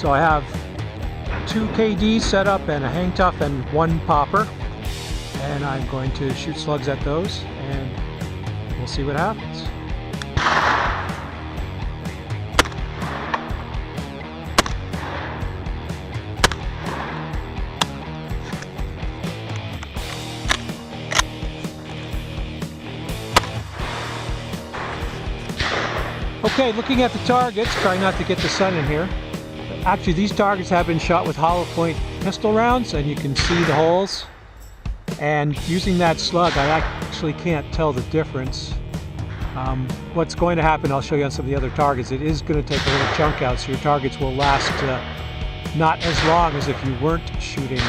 So I have 2 KDs set up and a hang tough and 1 popper. And I'm going to shoot slugs at those and we'll see what happens. Okay, looking at the targets, trying not to get the sun in here. Actually, these targets have been shot with hollow point pistol rounds, and you can see the holes. And using that slug, I actually can't tell the difference. What's going to happen, I'll show you on some of the other targets, it is going to take a little chunk out, so your targets will last not as long as if you weren't shooting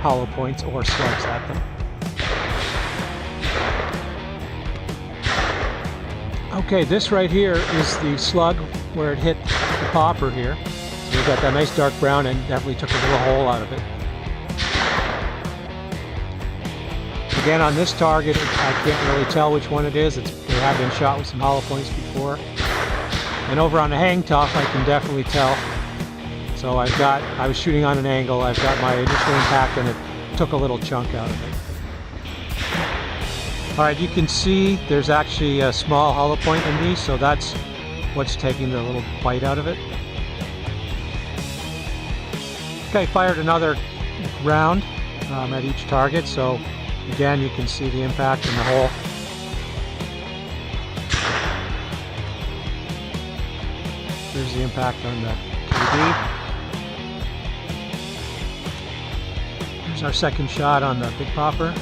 hollow points or slugs at them. Okay, this right here is the slug where it hit the popper here. So we've got that nice dark brown and definitely took a little hole out of it. Again, on this target, I can't really tell which one it is. They have been shot with some hollow points before. And over on the hang tough, I can definitely tell. So I was shooting on an angle, I've got my initial impact and it took a little chunk out of it. Alright, you can see there's actually a small hollow point in these, so that's what's taking the little bite out of it. Okay, fired another round at each target, so again you can see the impact in the hole. There's the impact on the KD. Here's our second shot on the big popper.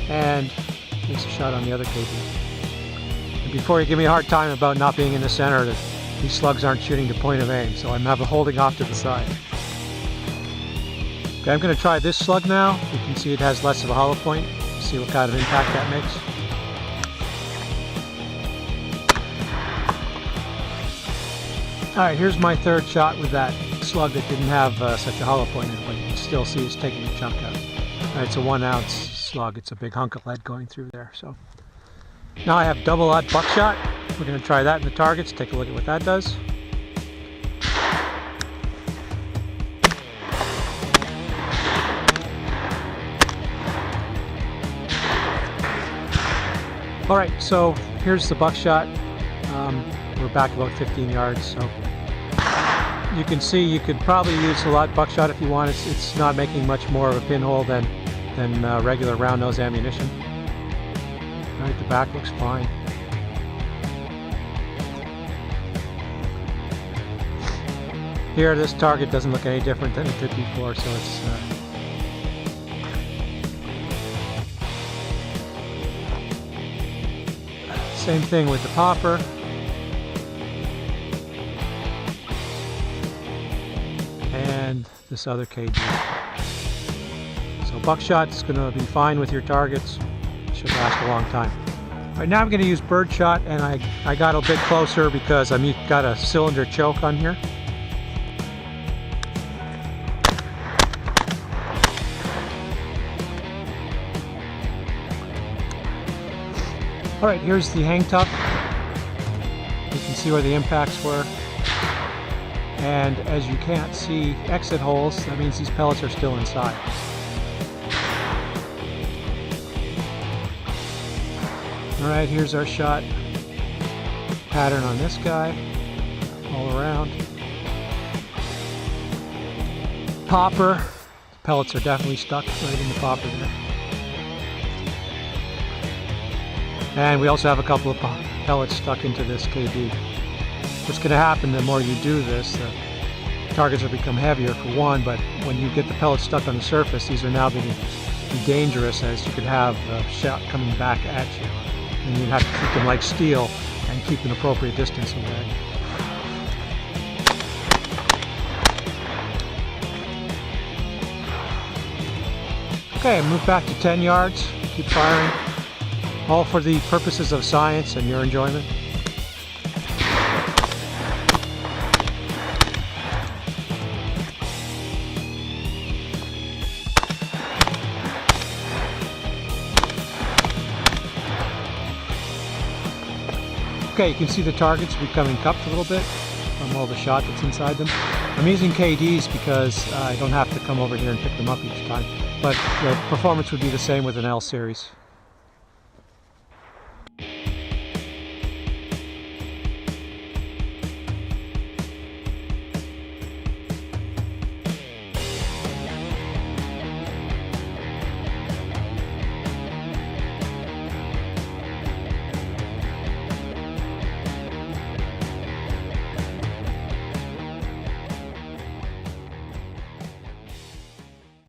And here's a shot on the other KD. And before you give me a hard time about not being in the center, these slugs aren't shooting to point of aim, so I'm holding off to the side. Okay, I'm going to try this slug now. You can see it has less of a hollow point. See what kind of impact that makes. Alright, here's my third shot with that slug that didn't have such a hollow point in it, but you can still see it's taking a chunk out. Alright, it's a 1 ounce slug. It's a big hunk of lead going through there. So now I have double aught buckshot. We're going to try that in the targets. Take a look at what that does. Alright, so here's the buckshot. We're back about 15 yards, so you can see you could probably use a lot buckshot if you want. It's not making much more of a pinhole than regular round nose ammunition. Alright, the back looks fine. Here, this target doesn't look any different than it did before, so it's same thing with the popper. And this other KG. So buckshot is going to be fine with your targets. It should last a long time. Right now I'm going to use birdshot, and I got a bit closer because I've got a cylinder choke on here. Alright, here's the hang tough. You can see where the impacts were. And as you can't see exit holes, that means these pellets are still inside. Alright, here's our shot pattern on this guy, all around. Popper, the pellets are definitely stuck right in the popper there. And we also have a couple of pellets stuck into this KD. What's going to happen the more you do this, the targets will become heavier for one, but when you get the pellets stuck on the surface, these are now going to be dangerous, as you could have a shot coming back at you. And you'd have to treat them like steel and keep an appropriate distance away. Okay, move back to 10 yards, keep firing, all for the purposes of science and your enjoyment. Okay, you can see the targets becoming cupped a little bit from all the shot that's inside them. I'm using KDs because I don't have to come over here and pick them up each time, but the performance would be the same with an L series.